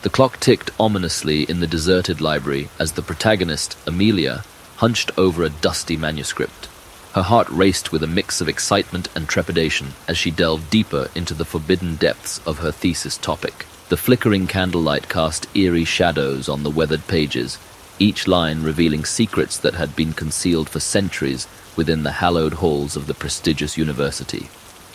The clock ticked ominously in the deserted library as the protagonist, Amelia, hunched over a dusty manuscript. Her heart raced with a mix of excitement and trepidation as she delved deeper into the forbidden depths of her thesis topic. The flickering candlelight cast eerie shadows on the weathered pages, each line revealing secrets that had been concealed for centuries within the hallowed halls of the prestigious university.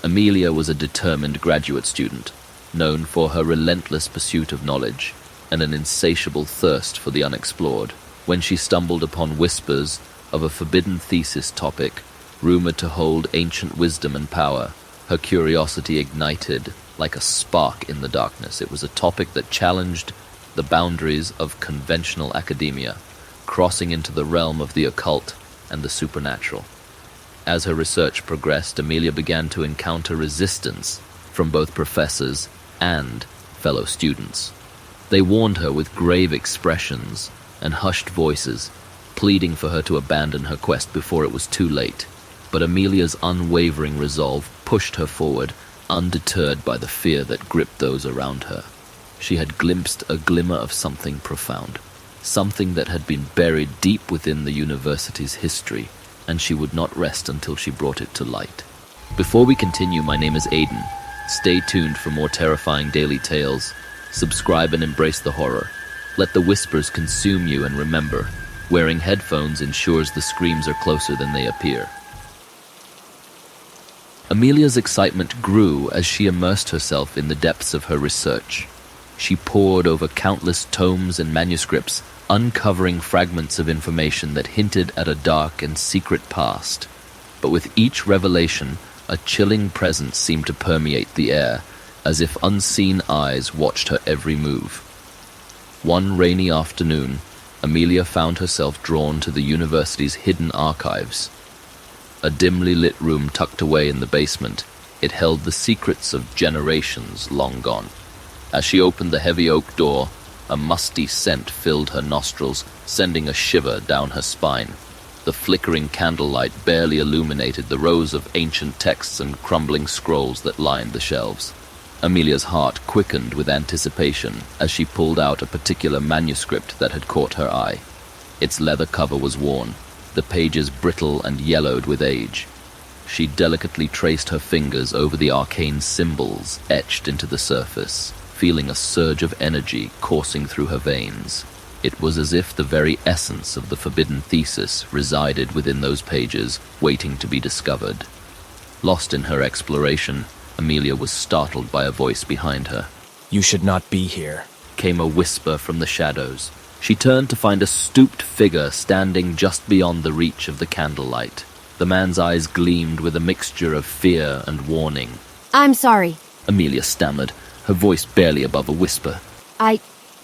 Amelia was a determined graduate student, known for her relentless pursuit of knowledge and an insatiable thirst for the unexplored. When she stumbled upon whispers of a forbidden thesis topic, rumored to hold ancient wisdom and power, her curiosity ignited like a spark in the darkness. It was a topic that challenged the boundaries of conventional academia, crossing into the realm of the occult and the supernatural. As her research progressed, Amelia began to encounter resistance from both professors and fellow students. They warned her with grave expressions and hushed voices, pleading for her to abandon her quest before it was too late. But Amelia's unwavering resolve pushed her forward, undeterred by the fear that gripped those around her. She had glimpsed a glimmer of something profound, something that had been buried deep within the university's history, and she would not rest until she brought it to light. Before we continue, my name is Aiden. Stay tuned for more terrifying daily tales. Subscribe and embrace the horror. Let the whispers consume you, and remember, wearing headphones ensures the screams are closer than they appear. Amelia's excitement grew as she immersed herself in the depths of her research. She pored over countless tomes and manuscripts, uncovering fragments of information that hinted at a dark and secret past. But with each revelation, a chilling presence seemed to permeate the air, as if unseen eyes watched her every move. One rainy afternoon, Amelia found herself drawn to the university's hidden archives. A dimly lit room tucked away in the basement, it held the secrets of generations long gone. As she opened the heavy oak door, a musty scent filled her nostrils, sending a shiver down her spine. The flickering candlelight barely illuminated the rows of ancient texts and crumbling scrolls that lined the shelves. Amelia's heart quickened with anticipation as she pulled out a particular manuscript that had caught her eye. Its leather cover was worn, the pages brittle and yellowed with age. She delicately traced her fingers over the arcane symbols etched into the surface, feeling a surge of energy coursing through her veins. It was as if the very essence of the Forbidden Thesis resided within those pages, waiting to be discovered. Lost in her exploration, Amelia was startled by a voice behind her. "You should not be here," came a whisper from the shadows. She turned to find a stooped figure standing just beyond the reach of the candlelight. The man's eyes gleamed with a mixture of fear and warning. "I'm sorry," Amelia stammered, her voice barely above a whisper.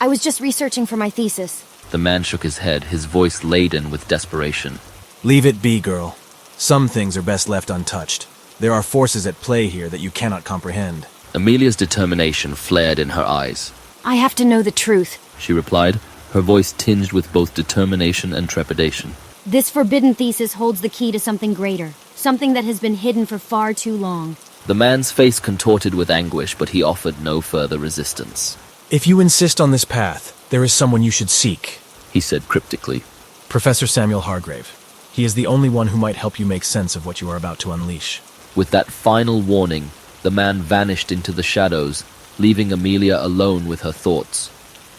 I was just researching for my thesis." The man shook his head, his voice laden with desperation. "Leave it be, girl. Some things are best left untouched. There are forces at play here that you cannot comprehend." Amelia's determination flared in her eyes. "I have to know the truth. She replied, her voice tinged with both determination and trepidation. This forbidden thesis holds the key to something greater, something that has been hidden for far too long." The man's face contorted with anguish, but he offered no further resistance. "If you insist on this path, there is someone you should seek," he said cryptically. "Professor Samuel Hargrave. He is the only one who might help you make sense of what you are about to unleash." With that final warning, the man vanished into the shadows, leaving Amelia alone with her thoughts.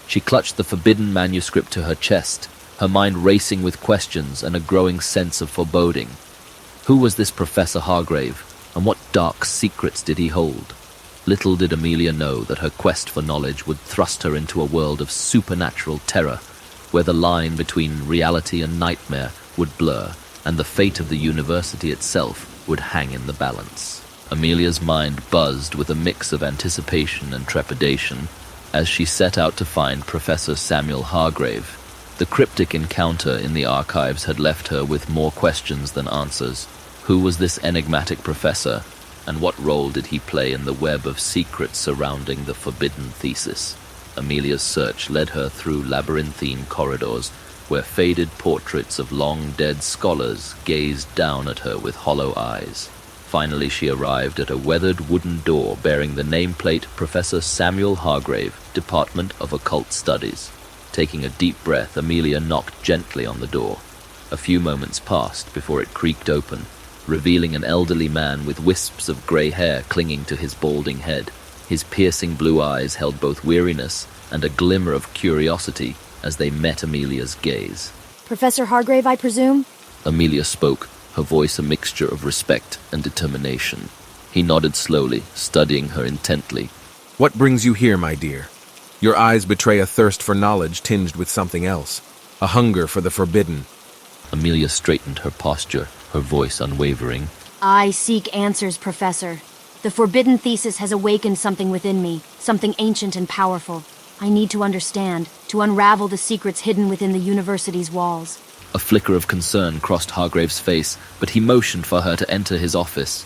She clutched the forbidden manuscript to her chest, her mind racing with questions and a growing sense of foreboding. Who was this Professor Hargrave, and what dark secrets did he hold? Little did Amelia know that her quest for knowledge would thrust her into a world of supernatural terror, where the line between reality and nightmare would blur, and the fate of the university itself would hang in the balance. Amelia's mind buzzed with a mix of anticipation and trepidation as she set out to find Professor Samuel Hargrave. The cryptic encounter in the archives had left her with more questions than answers. Who was this enigmatic professor, and what role did he play in the web of secrets surrounding the Forbidden Thesis? Amelia's search led her through labyrinthine corridors where faded portraits of long-dead scholars gazed down at her with hollow eyes. Finally, she arrived at a weathered wooden door bearing the nameplate Professor Samuel Hargrave, Department of Occult Studies. Taking a deep breath, Amelia knocked gently on the door. A few moments passed before it creaked open, revealing an elderly man with wisps of grey hair clinging to his balding head. His piercing blue eyes held both weariness and a glimmer of curiosity as they met Amelia's gaze. Professor Hargrave, I presume? Amelia spoke, her voice a mixture of respect and determination. He nodded slowly, studying her intently. What brings you here, my dear? Your eyes betray a thirst for knowledge tinged with something else, a hunger for the forbidden. Amelia straightened her posture, her voice unwavering. I seek answers, Professor. The Forbidden Thesis has awakened something within me, something ancient and powerful. I need to understand, to unravel the secrets hidden within the university's walls. A flicker of concern crossed Hargrave's face, but he motioned for her to enter his office.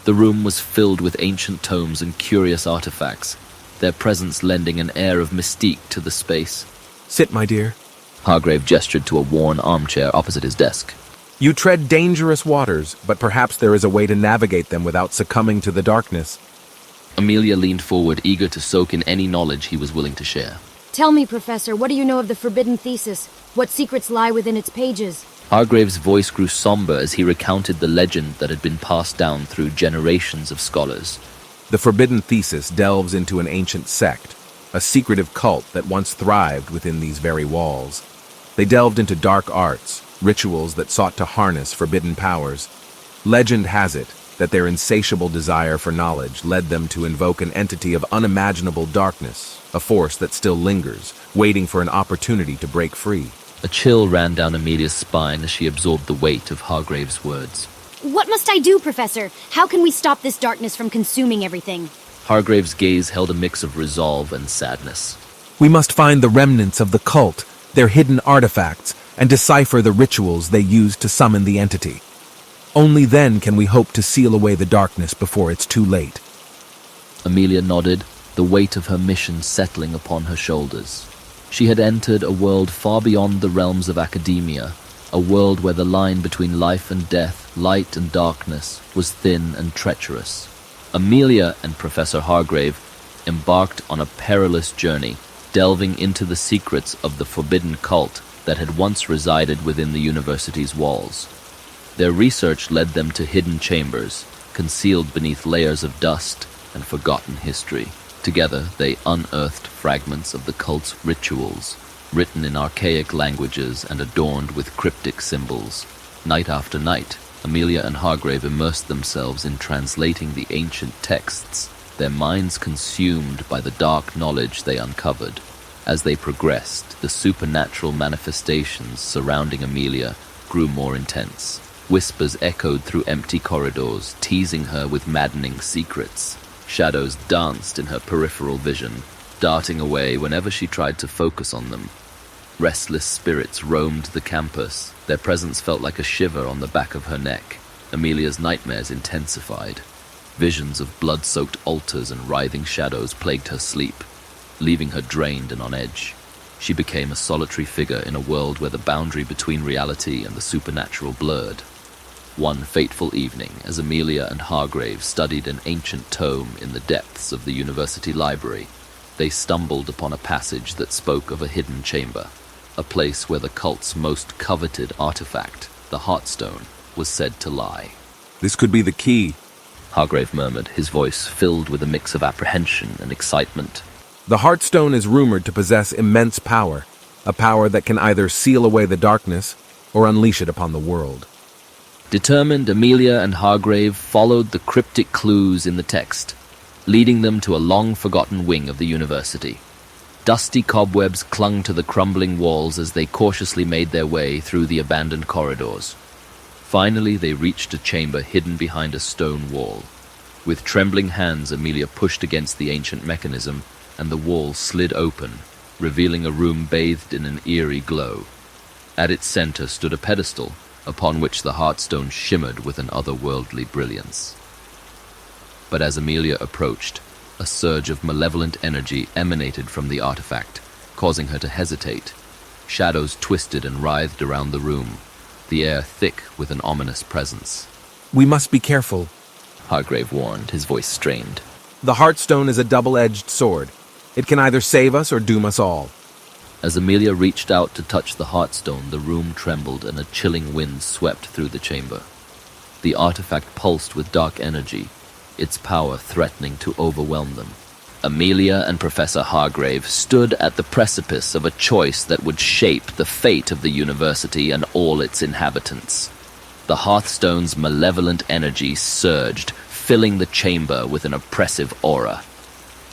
The room was filled with ancient tomes and curious artifacts, their presence lending an air of mystique to the space. Sit, my dear. Hargrave gestured to a worn armchair opposite his desk. You tread dangerous waters, but perhaps there is a way to navigate them without succumbing to the darkness. Amelia leaned forward, eager to soak in any knowledge he was willing to share. Tell me, Professor, what do you know of the Forbidden Thesis? What secrets lie within its pages? Hargrave's voice grew somber as he recounted the legend that had been passed down through generations of scholars. The Forbidden Thesis delves into an ancient sect, a secretive cult that once thrived within these very walls. They delved into dark arts, rituals that sought to harness forbidden powers. Legend has it that their insatiable desire for knowledge led them to invoke an entity of unimaginable darkness, a force that still lingers, waiting for an opportunity to break free. A chill ran down Amelia's spine as she absorbed the weight of Hargrave's words. What must I do, Professor? How can we stop this darkness from consuming everything? Hargrave's gaze held a mix of resolve and sadness. We must find the remnants of the cult, their hidden artifacts, and decipher the rituals they used to summon the entity. Only then can we hope to seal away the darkness before it's too late. Amelia nodded, the weight of her mission settling upon her shoulders. She had entered a world far beyond the realms of academia, a world where the line between life and death, light and darkness, was thin and treacherous. Amelia and Professor Hargrave embarked on a perilous journey, delving into the secrets of the forbidden cult that had once resided within the university's walls. Their research led them to hidden chambers, concealed beneath layers of dust and forgotten history. Together, they unearthed fragments of the cult's rituals, written in archaic languages and adorned with cryptic symbols. Night after night, Amelia and Hargrave immersed themselves in translating the ancient texts, their minds consumed by the dark knowledge they uncovered. As they progressed, the supernatural manifestations surrounding Amelia grew more intense. Whispers echoed through empty corridors, teasing her with maddening secrets. Shadows danced in her peripheral vision, darting away whenever she tried to focus on them. Restless spirits roamed the campus. Their presence felt like a shiver on the back of her neck. Amelia's nightmares intensified. Visions of blood-soaked altars and writhing shadows plagued her sleep, leaving her drained and on edge. She became a solitary figure in a world where the boundary between reality and the supernatural blurred. One fateful evening, as Amelia and Hargrave studied an ancient tome in the depths of the university library, they stumbled upon a passage that spoke of a hidden chamber, a place where the cult's most coveted artifact, the Heartstone, was said to lie. This could be the key. Hargrave murmured, his voice filled with a mix of apprehension and excitement. The Heartstone is rumored to possess immense power, a power that can either seal away the darkness or unleash it upon the world. Determined, Amelia and Hargrave followed the cryptic clues in the text, leading them to a long-forgotten wing of the university. Dusty cobwebs clung to the crumbling walls as they cautiously made their way through the abandoned corridors. Finally, they reached a chamber hidden behind a stone wall. With trembling hands, Amelia pushed against the ancient mechanism, and the wall slid open, revealing a room bathed in an eerie glow. At its center stood a pedestal, upon which the Heartstone shimmered with an otherworldly brilliance. But as Amelia approached, a surge of malevolent energy emanated from the artifact, causing her to hesitate. Shadows twisted and writhed around the room, the air thick with an ominous presence. We must be careful. Hargrave warned, his voice strained. The Heartstone is a double-edged sword. It can either save us or doom us all. As Amelia reached out to touch the Heartstone, the room trembled and a chilling wind swept through the chamber. The artifact pulsed with dark energy, its power threatening to overwhelm them. Amelia and Professor Hargrave stood at the precipice of a choice that would shape the fate of the university and all its inhabitants. The Hearthstone's malevolent energy surged, filling the chamber with an oppressive aura.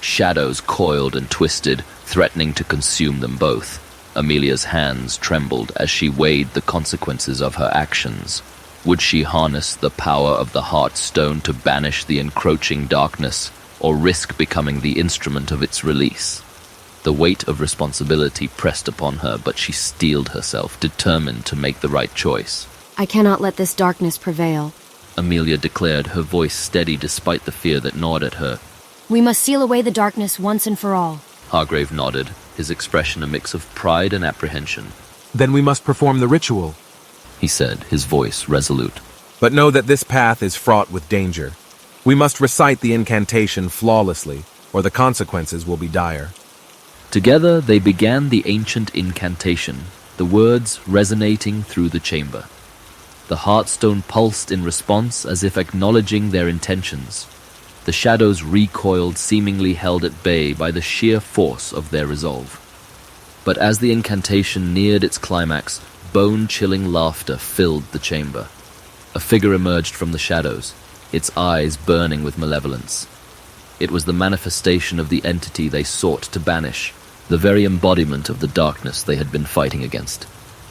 Shadows coiled and twisted, threatening to consume them both. Amelia's hands trembled as she weighed the consequences of her actions. Would she harness the power of the Heartstone to banish the encroaching darkness, or risk becoming the instrument of its release? The weight of responsibility pressed upon her, but she steeled herself, determined to make the right choice. I cannot let this darkness prevail. Amelia declared, her voice steady despite the fear that gnawed at her. We must seal away the darkness once and for all. Hargrave nodded, his expression a mix of pride and apprehension. Then we must perform the ritual, He said, his voice resolute. but know that this path is fraught with danger. We must recite the incantation flawlessly, or the consequences will be dire. Together they began the ancient incantation, the words resonating through the chamber. The Heartstone pulsed in response as if acknowledging their intentions. The shadows recoiled, seemingly held at bay by the sheer force of their resolve. But as the incantation neared its climax, bone-chilling laughter filled the chamber. A figure emerged from the shadows, its eyes burning with malevolence. It was the manifestation of the entity they sought to banish, the very embodiment of the darkness they had been fighting against.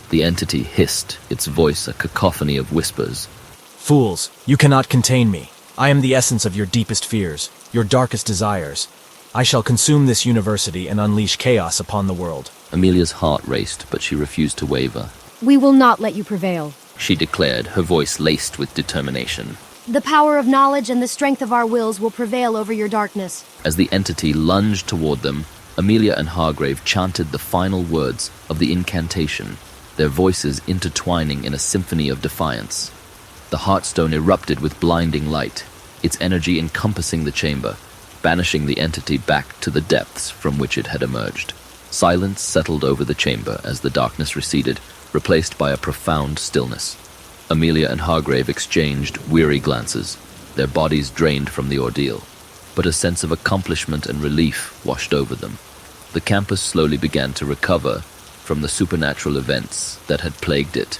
The entity hissed, its voice a cacophony of whispers. Fools, you cannot contain me. I am the essence of your deepest fears, your darkest desires. I shall consume this university and unleash chaos upon the world. Amelia's heart raced, but she refused to waver. We will not let you prevail. She declared, her voice laced with determination. The power of knowledge and the strength of our wills will prevail over your darkness. As the entity lunged toward them, Amelia and Hargrave chanted the final words of the incantation, their voices intertwining in a symphony of defiance. The Heartstone erupted with blinding light, its energy encompassing the chamber, banishing the entity back to the depths from which it had emerged. Silence settled over the chamber as the darkness receded, replaced by a profound stillness. Amelia and Hargrave exchanged weary glances, their bodies drained from the ordeal, but a sense of accomplishment and relief washed over them. The campus slowly began to recover from the supernatural events that had plagued it.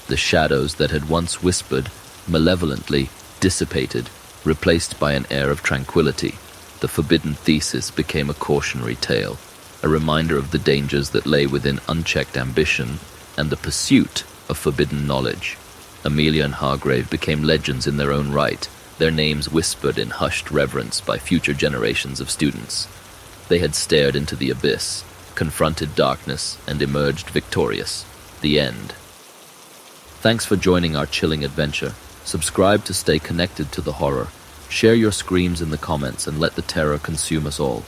The shadows that had once whispered malevolently dissipated, replaced by an air of tranquility. The Forbidden Thesis became a cautionary tale, a reminder of the dangers that lay within unchecked ambition and the pursuit of forbidden knowledge. Amelia and Hargrave became legends in their own right, their names whispered in hushed reverence by future generations of students. They had stared into the abyss, confronted darkness, and emerged victorious. The end. Thanks for joining our chilling adventure. Subscribe to stay connected to the horror. Share your screams in the comments and let the terror consume us all.